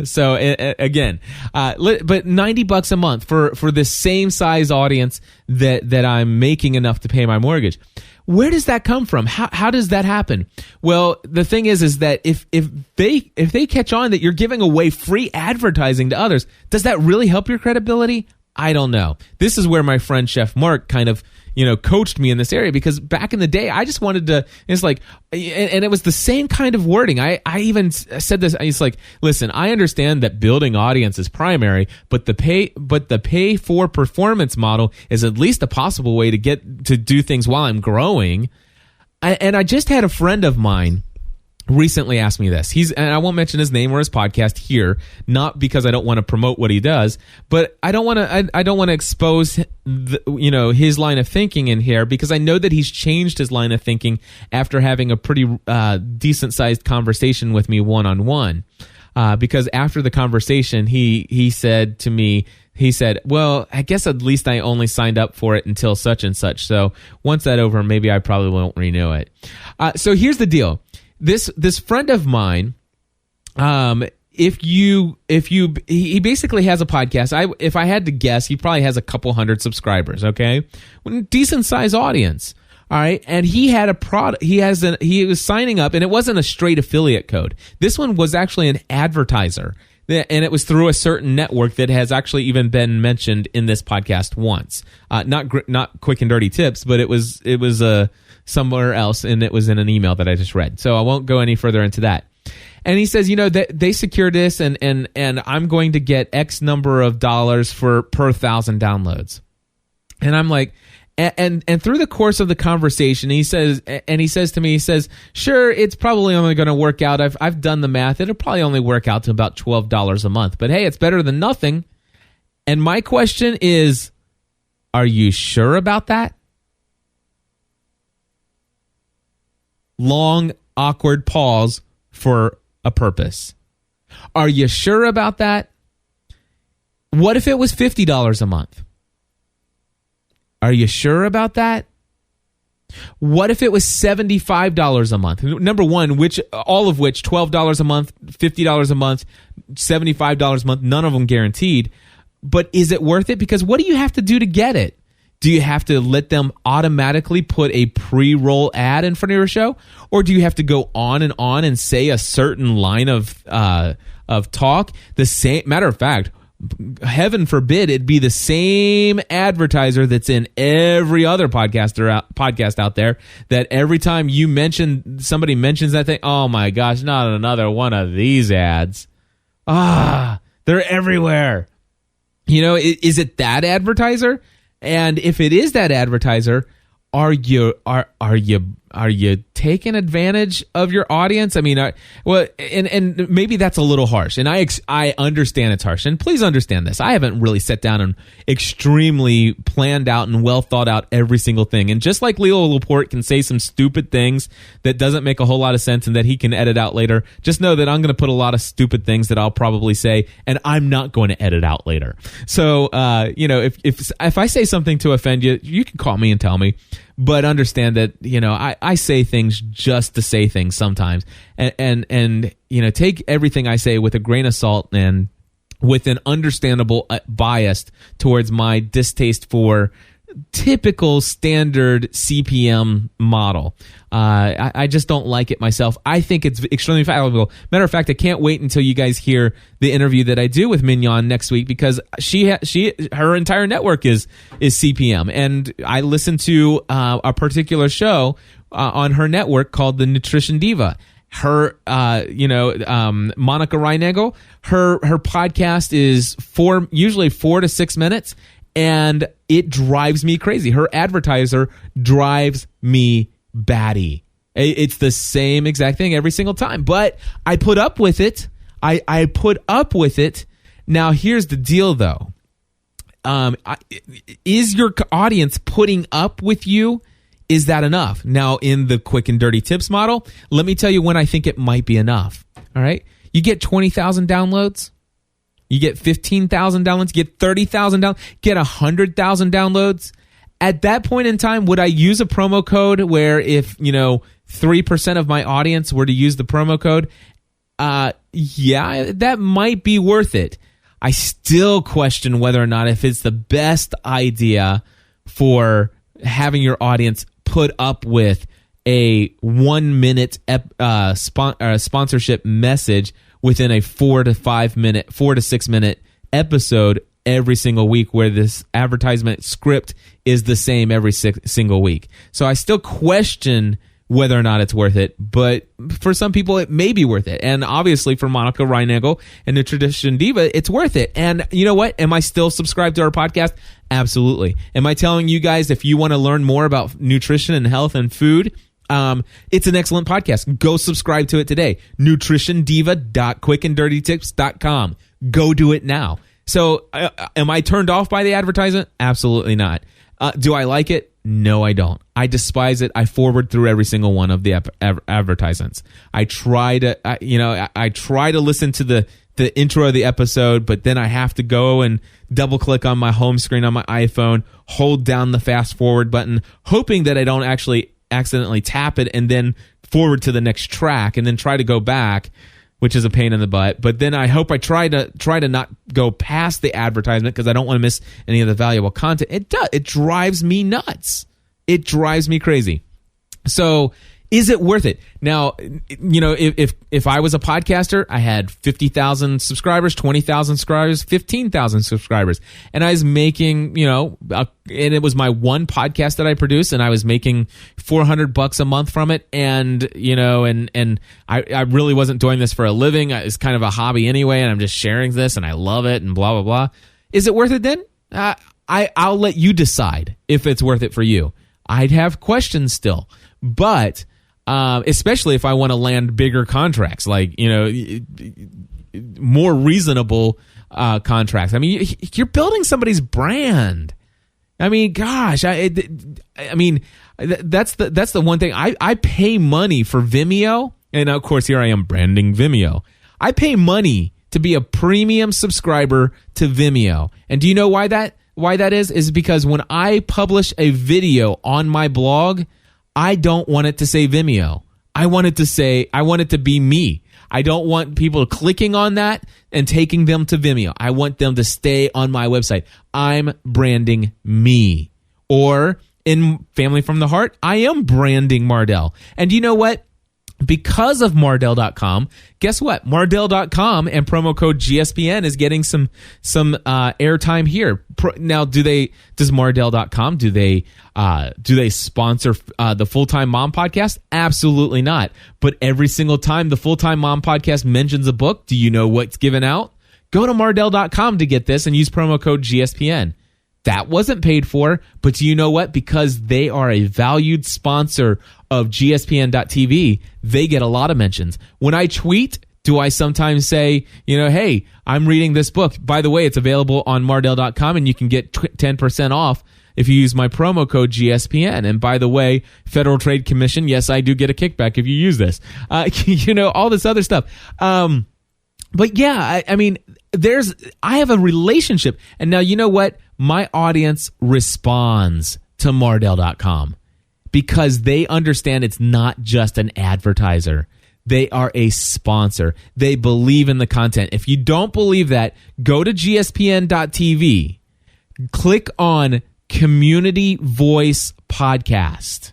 So again, but $90 a month for this same size audience that I'm making enough to pay my mortgage. Where does that come from? How does that happen? Well, the thing is that if they catch on that you're giving away free advertising to others, does that really help your credibility? I don't know. This is where my friend Chef Mark kind of coached me in this area, because back in the day, I just wanted to, it's like, and it was the same kind of wording. I even said this, it's like, listen, I understand that building audience is primary, but the pay for performance model is at least a possible way to get to do things while I'm growing. And I just had a friend of mine recently asked me this. And I won't mention his name or his podcast here, not because I don't want to promote what he does, but I don't want to expose his line of thinking in here, because I know that he's changed his line of thinking after having a pretty decent sized conversation with me one-on-one. Because after the conversation, he said to me, well, I guess at least I only signed up for it until such and such. So once that's over, maybe I probably won't renew it. So here's the deal. This friend of mine, he basically has a podcast. If I had to guess, he probably has a couple hundred subscribers. Okay, decent size audience. All right. And he had a product. He was signing up, and it wasn't a straight affiliate code. This one was actually an advertiser. And it was through a certain network that has actually even been mentioned in this podcast once. Not Quick and Dirty Tips, but it was somewhere else, and it was in an email that I just read. So I won't go any further into that. And he says, they secured this, and I'm going to get X number of dollars per 1,000 downloads. And I'm like, and through the course of the conversation, he says to me, sure, it's probably only going to work out. I've done the math. It'll probably only work out to about $12 a month. But hey, it's better than nothing. And my question is, are you sure about that? Long, awkward pause for a purpose. Are you sure about that? What if it was $50 a month? Are you sure about that? What if it was $75 a month? Number one, all of which, $12 a month, $50 a month, $75 a month, none of them guaranteed. But is it worth it? Because what do you have to do to get it? Do you have to let them automatically put a pre-roll ad in front of your show? Or do you have to go on and say a certain line of talk? Matter of fact, heaven forbid it be the same advertiser that's in every other podcast out there, that every time somebody mentions that thing, oh my gosh, not another one of these ads. They're everywhere. Is it that advertiser? And if it is that advertiser, are you taking advantage of your audience? I mean, and maybe that's a little harsh, and I understand it's harsh. And please understand this: I haven't really sat down and extremely planned out and well thought out every single thing. And just like Leo Laporte can say some stupid things that doesn't make a whole lot of sense and that he can edit out later, just know that I'm going to put a lot of stupid things that I'll probably say, and I'm not going to edit out later. So, if I say something to offend you, you can call me and tell me. But understand that, I say things just to say things sometimes. And take everything I say with a grain of salt and with an understandable bias towards my distaste for typical standard CPM model. I just don't like it myself. I think it's extremely valuable. Matter of fact, I can't wait until you guys hear the interview that I do with Mignon next week, because her entire network is CPM, and I listen to a particular show on her network called the Nutrition Diva. Her, Monica Reinagel, her podcast is usually 4 to 6 minutes. And it drives me crazy. Her advertiser drives me batty. It's the same exact thing every single time. But I put up with it. I put up with it. Now, here's the deal, though. Is your audience putting up with you? Is that enough? Now, in the Quick and Dirty Tips model, let me tell you when I think it might be enough. All right? You get 20,000 downloads. You get 15,000 downloads, get 30,000 downloads, get 100,000 downloads. At that point in time, would I use a promo code where if, 3% of my audience were to use the promo code? Yeah, that might be worth it. I still question whether or not if it's the best idea for having your audience put up with a 1 minute sponsorship message within a 4 to 6 minute episode every single week, where this advertisement script is the same every single week. So I still question whether or not it's worth it, but for some people it may be worth it. And obviously for Monica Reinagel and the Nutrition Diva, it's worth it. And you know what? Am I still subscribed to our podcast? Absolutely. Am I telling you guys, if you want to learn more about nutrition and health and food, it's an excellent podcast. Go subscribe to it today. nutritiondiva.quickanddirtytips.com. Go do it now. So am I turned off by the advertisement? Absolutely not. Do I like it? No, I don't. I despise it. I forward through every single one of the advertisements. I try to listen to the intro of the episode, but then I have to go and double click on my home screen on my iPhone, hold down the fast forward button, hoping that I don't actually accidentally tap it and then forward to the next track and then try to go back, which is a pain in the butt. But then I hope I try to not go past the advertisement because I don't want to miss any of the valuable content. It drives me nuts. It drives me crazy. So is it worth it? Now, if I was a podcaster, I had 50,000 subscribers, 20,000 subscribers, 15,000 subscribers, and I was making, and it was my one podcast that I produced, and I was making $400 a month from it, and I really wasn't doing this for a living. It's kind of a hobby anyway, and I'm just sharing this, and I love it, and blah blah blah. Is it worth it then? I'll let you decide if it's worth it for you. I'd have questions still, but especially if I want to land bigger contracts, like more reasonable contracts. I mean, you're building somebody's brand. I mean, gosh, that's the one thing. I pay money for Vimeo, and of course, here I am branding Vimeo. I pay money to be a premium subscriber to Vimeo, and do you know why that is? Is because when I publish a video on my blog, I don't want it to say Vimeo. I want it to be me. I don't want people clicking on that and taking them to Vimeo. I want them to stay on my website. I'm branding me. Or in Family from the Heart, I am branding Mardel. And you know what? Because of Mardel.com, guess what? Mardel.com and promo code GSPN is getting some airtime here. Now, does Mardel.com, do they sponsor the Full-Time Mom Podcast? Absolutely not. But every single time the Full-Time Mom Podcast mentions a book, do you know what's given out? Go to Mardel.com to get this and use promo code GSPN. That wasn't paid for, but do you know what? Because they are a valued sponsor of GSPN.TV, they get a lot of mentions. When I tweet, do I sometimes say, hey, I'm reading this book. By the way, it's available on Mardel.com, and you can get 10% off if you use my promo code GSPN. And by the way, Federal Trade Commission, yes, I do get a kickback if you use this. All this other stuff. But yeah, I mean, I have a relationship. And now, you know what? My audience responds to Mardel.com because they understand it's not just an advertiser. They are a sponsor. They believe in the content. If you don't believe that, go to gspn.tv, click on Community Voice Podcast.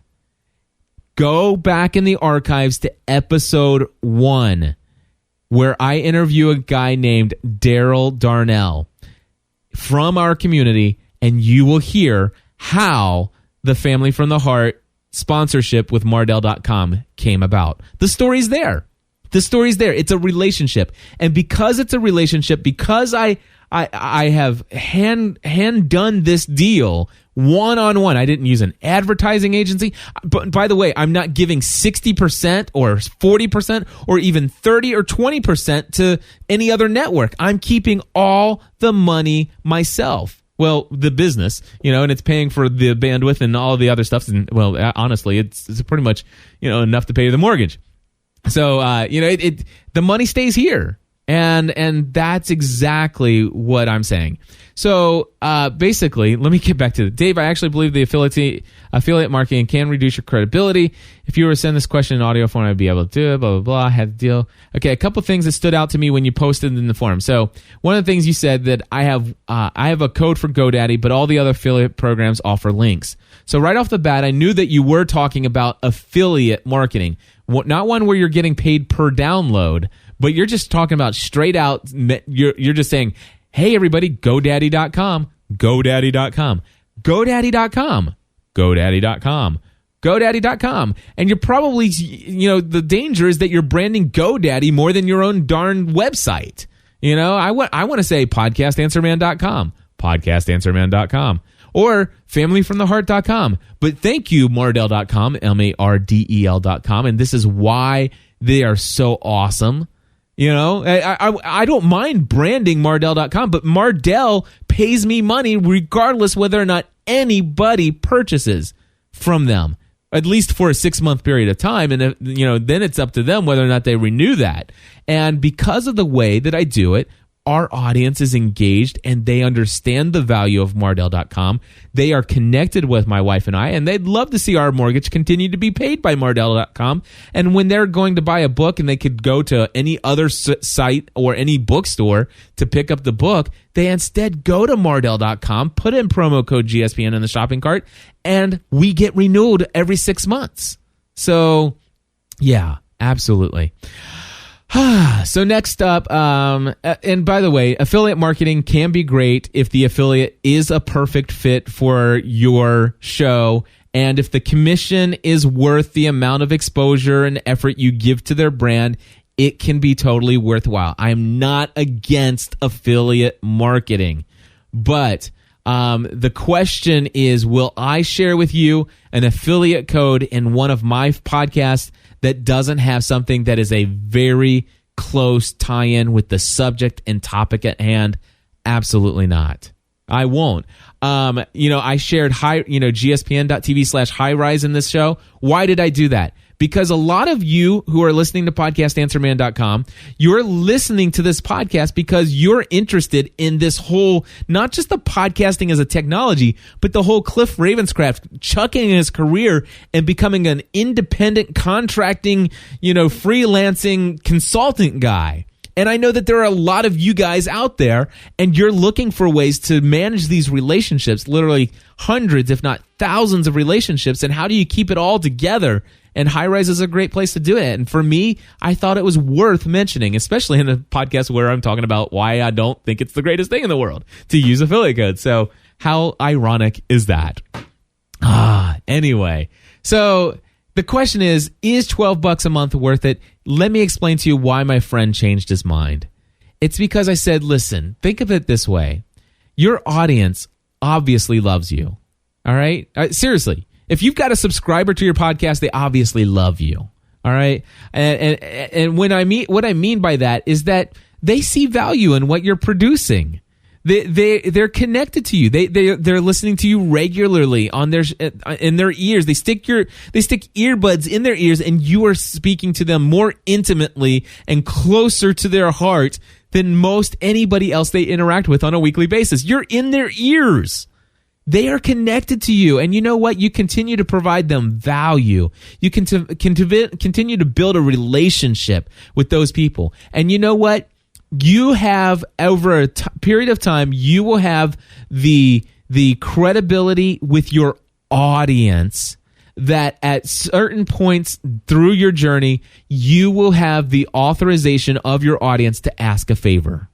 Go back in the archives to episode 1, where I interview a guy named Daryl Darnell from our community, and you will hear how the Family from the Heart sponsorship with Mardel.com came about. The story's there. It's a relationship. And because it's a relationship, because I have hand done this deal one-on-one. I didn't use an advertising agency. But by the way, I'm not giving 60% or 40% or even 30 or 20% to any other network. I'm keeping all the money myself. Well, the business, and it's paying for the bandwidth and all the other stuff. And well, honestly, it's pretty much, enough to pay the mortgage. So, the money stays here. And that's exactly what I'm saying. So basically, let me get back to it. Dave, I actually believe the affiliate marketing can reduce your credibility. If you were to send this question in audio form, I'd be able to do it, blah, blah, blah. I had the deal. Okay, a couple things that stood out to me when you posted in the forum. So one of the things you said that I have a code for GoDaddy, but all the other affiliate programs offer links. So right off the bat, I knew that you were talking about affiliate marketing, not one where you're getting paid per download, but you're just talking about straight out, you're just saying, hey, everybody, GoDaddy.com, GoDaddy.com, GoDaddy.com, GoDaddy.com, GoDaddy.com. And you're probably, the danger is that you're branding GoDaddy more than your own darn website. I want to say podcastanswerman.com, podcastanswerman.com, or familyfromtheheart.com. But thank you, Mardel.com, Mardel.com. And this is why they are so awesome. I don't mind branding Mardel.com, but Mardel pays me money regardless whether or not anybody purchases from them, at least for a 6-month period of time. And, then it's up to them whether or not they renew that. And because of the way that I do it, our audience is engaged and they understand the value of Mardel.com. They are connected with my wife and I, and they'd love to see our mortgage continue to be paid by Mardel.com. And when they're going to buy a book and they could go to any other site or any bookstore to pick up the book, they instead go to Mardel.com, put in promo code GSPN in the shopping cart, and we get renewed every 6 months. So, yeah, absolutely. So next up, and by the way, affiliate marketing can be great if the affiliate is a perfect fit for your show and if the commission is worth the amount of exposure and effort you give to their brand. It can be totally worthwhile. I'm not against affiliate marketing, but the question is, will I share with you an affiliate code in one of my podcasts that doesn't have something that is a very close tie-in with the subject and topic at hand? Absolutely not. I won't. I shared GSPN.TV/HighRise in this show. Why did I do that? Because a lot of you who are listening to podcastanswerman.com, you're listening to this podcast because you're interested in this whole, not just the podcasting as a technology, but the whole Cliff Ravenscraft chucking his career and becoming an independent contracting, freelancing consultant guy. And I know that there are a lot of you guys out there and you're looking for ways to manage these relationships, literally hundreds, if not thousands of relationships. And how do you keep it all together? And HighRise is a great place to do it. And for me, I thought it was worth mentioning, especially in a podcast where I'm talking about why I don't think it's the greatest thing in the world to use affiliate codes. So how ironic is that? Anyway. So the question is $12 a month worth it? Let me explain to you why my friend changed his mind. It's because I said, listen, think of it this way. Your audience obviously loves you. All right? Seriously. If you've got a subscriber to your podcast, they obviously love you. All right? And what I mean by that is that they see value in what you're producing. They're connected to you. They're listening to you regularly in their ears. They stick earbuds in their ears, and you are speaking to them more intimately and closer to their heart than most anybody else they interact with on a weekly basis. You're in their ears. They are connected to you, and you know what? You continue to provide them value. You can continue to build a relationship with those people, and you know what? You have, over a period of time, you will have the credibility with your audience that at certain points through your journey, you will have the authorization of your audience to ask a favor.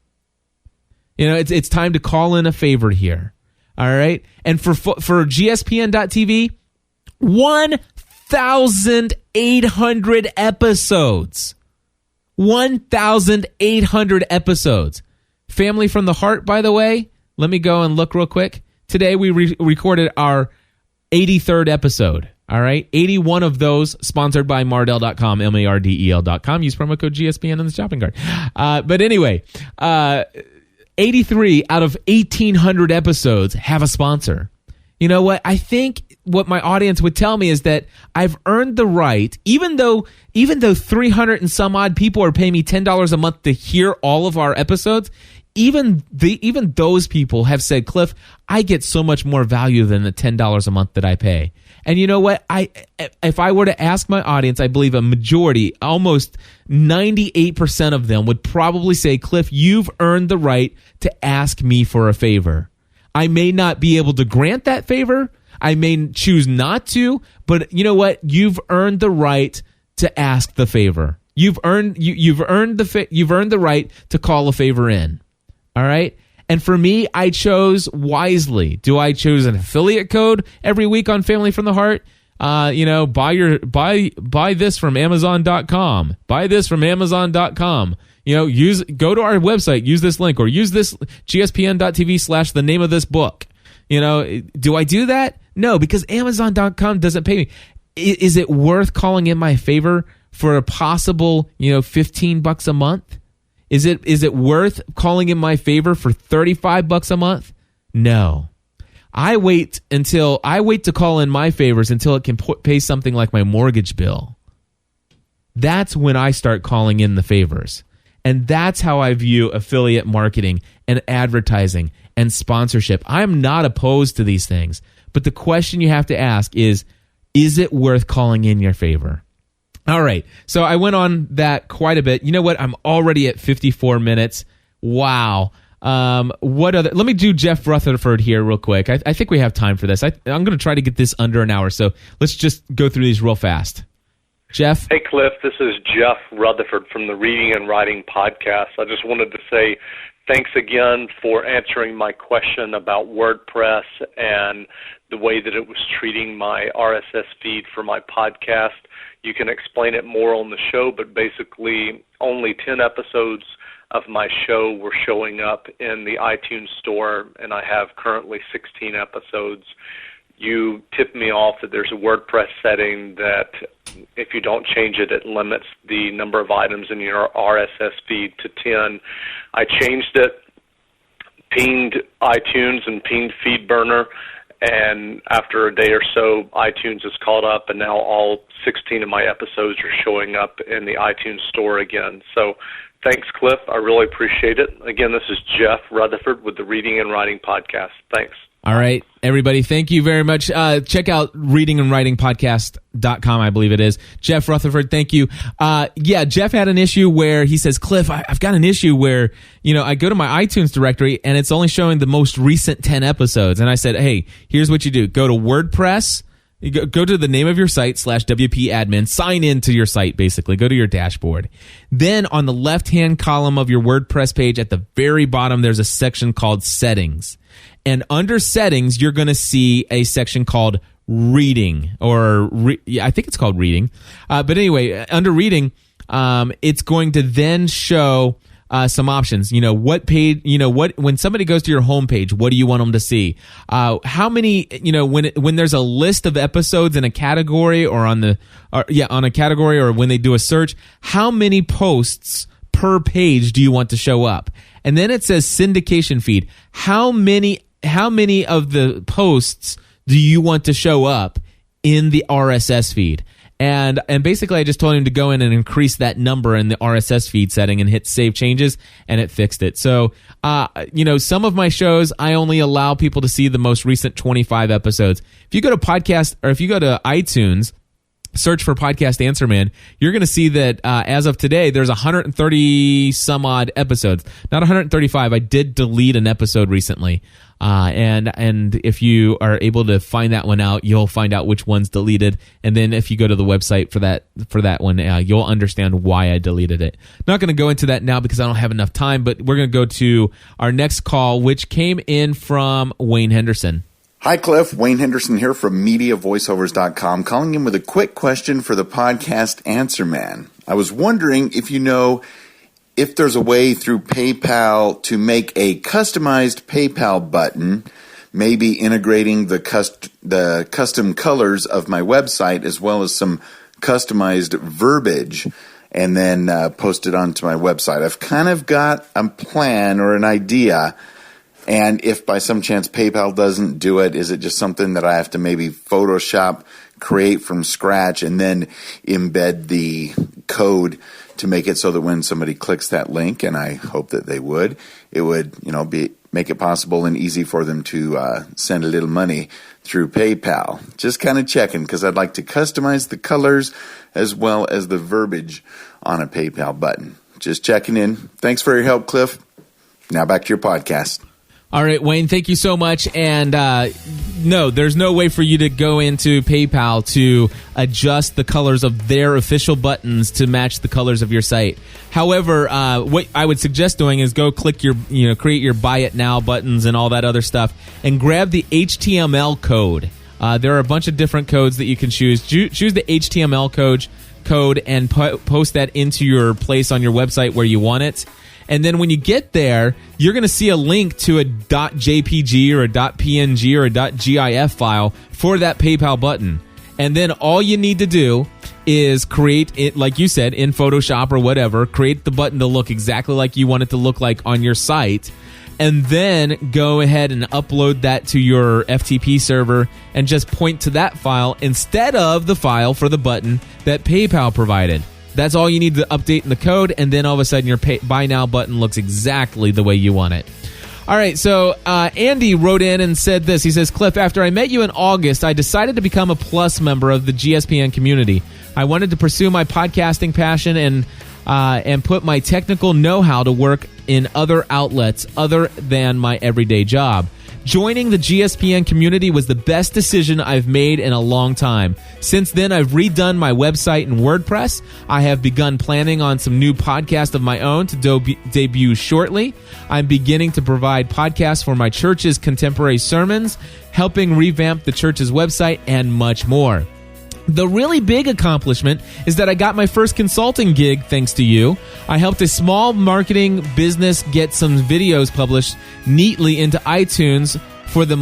It's time to call in a favor here. All right? And for GSPN.TV, 1,800 episodes. 1,800 episodes. Family from the Heart, by the way, let me go and look real quick. Today we recorded our 83rd episode. All right? 81 of those sponsored by Mardel.com, Mardel.com. Use promo code GSPN in the shopping cart. But anyway, 83 out of 1,800 episodes have a sponsor. You know what? I think what my audience would tell me is that I've earned the right, even though 300 and some odd people are paying me $10 a month to hear all of our episodes, even those people have said, Cliff, I get so much more value than the $10 a month that I pay. And you know what? If I were to ask my audience, I believe a majority, almost 98% of them would probably say, Cliff, you've earned the right to ask me for a favor. I may not be able to grant that favor. I may choose not to, but you know what? You've earned the right to ask the favor. You've earned the right to call a favor in. All right? And for me, I chose wisely. Do I choose an affiliate code every week on Family from the Heart? Buy this from Amazon.com. Buy this from Amazon.com. Go to our website, use this link, or use this gspn.tv/ the name of this book. Do I do that? No, because Amazon.com doesn't pay me. Is it worth calling in my favor for a possible, $15 a month? Is it worth calling in my favor for $35 a month? No. I wait to call in my favors until it can pay something like my mortgage bill. That's when I start calling in the favors. And that's how I view affiliate marketing and advertising and sponsorship. I'm not opposed to these things, but the question you have to ask is it worth calling in your favor? All right, so I went on that quite a bit. You know what? I'm already at 54 minutes. Wow. What other? Let me do Jeff Rutherford here real quick. I think we have time for this. I'm going to try to get this under an hour, so let's just go through these real fast. Jeff? Hey, Cliff. This is Jeff Rutherford from the Reading and Writing Podcast. I just wanted to say thanks again for answering my question about WordPress and the way that it was treating my RSS feed for my podcast. You can explain it more on the show, but basically only 10 episodes of my show were showing up in the iTunes store, and I have currently 16 episodes. You tipped me off that there's a WordPress setting that if you don't change it, it limits the number of items in your RSS feed to 10. I changed it, pinged iTunes and pinged FeedBurner, and after a day or so, iTunes has caught up, and now all 16 of my episodes are showing up in the iTunes store again. So thanks, Cliff. I really appreciate it. Again, this is Jeff Rutherford with the Reading and Writing Podcast. Thanks. All right, everybody, thank you very much. Check out readingandwritingpodcast.com, I believe it is. Jeff Rutherford, thank you. Jeff had an issue where he says, Cliff, I've got an issue where, I go to my iTunes directory and it's only showing the most recent 10 episodes. And I said, hey, here's what you do. Go to WordPress. You go to the name of your site /WP admin, sign into your site, basically. Go to your dashboard. Then on the left-hand column of your WordPress page at the very bottom, there's a section called Settings. And under Settings, you're going to see a section called Reading, I think it's called Reading. But anyway, under Reading, it's going to then show some options. What page, when somebody goes to your homepage, what do you want them to see? How many, when there's a list of episodes in a category on a category, or when they do a search, how many posts per page do you want to show up? And then it says syndication feed. How many of the posts do you want to show up in the RSS feed? And basically I just told him to go in and increase that number in the RSS feed setting and hit save changes, and it fixed it. So, some of my shows, I only allow people to see the most recent 25 episodes. If you go to iTunes, search for Podcast Answer Man, you're going to see that as of today, there's 130 some odd episodes. Not 135. I did delete an episode recently. And if you are able to find that one out, you'll find out which one's deleted. And then if you go to the website for that one, you'll understand why I deleted it. Not going to go into that now because I don't have enough time, but we're going to go to our next call, which came in from Wayne Henderson. Hi, Cliff. Wayne Henderson here from MediaVoiceovers.com, calling in with a quick question for the Podcast Answer Man. I was wondering if there's a way through PayPal to make a customized PayPal button, maybe integrating the custom colors of my website as well as some customized verbiage, and then post it onto my website. I've kind of got a plan or an idea. And if by some chance PayPal doesn't do it, is it just something that I have to maybe Photoshop, create from scratch, and then embed the code to make it so that when somebody clicks that link, and I hope that they would, it would, make it possible and easy for them to send a little money through PayPal. Just kind of checking, because I'd like to customize the colors as well as the verbiage on a PayPal button. Just checking in. Thanks for your help, Cliff. Now back to your podcast. All right, Wayne, thank you so much. And no, there's no way for you to go into PayPal to adjust the colors of their official buttons to match the colors of your site. However, what I would suggest doing is go click create your Buy It Now buttons and all that other stuff, and grab the HTML code. There are a bunch of different codes that you can choose. Choose the HTML code and post that into your place on your website where you want it. And then when you get there, you're going to see a link to a .jpg or a .png or a .gif file for that PayPal button. And then all you need to do is create it, like you said, in Photoshop or whatever, create the button to look exactly like you want it to look like on your site, and then go ahead and upload that to your FTP server and just point to that file instead of the file for the button that PayPal provided. That's all you need to update in the code, and then all of a sudden your Buy Now button looks exactly the way you want it. All right, so Andy wrote in and said this. He says, Cliff, after I met you in August, I decided to become a Plus member of the GSPN community. I wanted to pursue my podcasting passion and put my technical know-how to work in other outlets other than my everyday job. Joining the GSPN community was the best decision I've made in a long time. Since then, I've redone my website and WordPress. I have begun planning on some new podcasts of my own to debut shortly. I'm beginning to provide podcasts for my church's contemporary sermons, helping revamp the church's website, and much more. The really big accomplishment is that I got my first consulting gig thanks to you. I helped a small marketing business get some videos published neatly into iTunes for the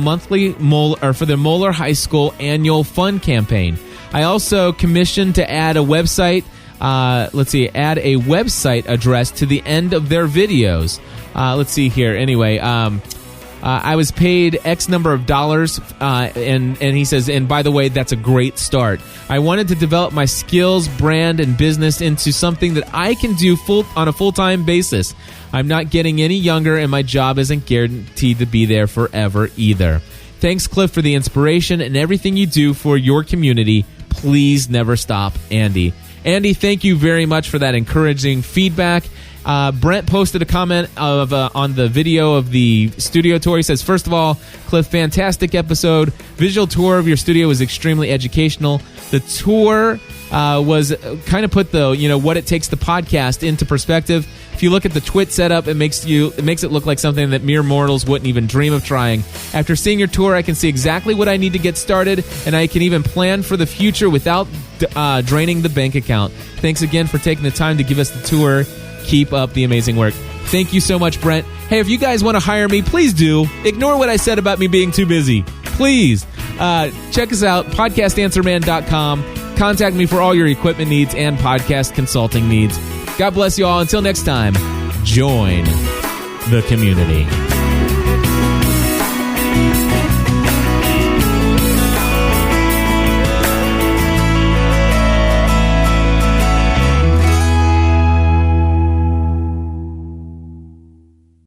Moeller High School annual fund campaign. I also commissioned to add a website add a website address to the end of their videos. Let's see here. Anyway, I was paid X number of dollars, and he says, and by the way, that's a great start. I wanted to develop my skills, brand, and business into something that I can do on a full-time basis. I'm not getting any younger, and my job isn't guaranteed to be there forever either. Thanks, Cliff, for the inspiration and everything you do for your community. Please never stop, Andy. Andy, thank you very much for that encouraging feedback. Brent posted a comment on the video of the studio tour. He says, first of all, Cliff, fantastic episode. Visual tour of your studio was extremely educational. The tour was kind of put what it takes to podcast into perspective. If you look at the Twit setup, it makes it look like something that mere mortals wouldn't even dream of trying. After seeing your tour, I can see exactly what I need to get started, and I can even plan for the future without draining the bank account. Thanks again for taking the time to give us the tour. Keep up the amazing work. Thank you so much, Brent. Hey, if you guys want to hire me, please do. Ignore what I said about me being too busy. Please. Check us out, podcastanswerman.com. Contact me for all your equipment needs and podcast consulting needs. God bless you all. Until next time, join the community.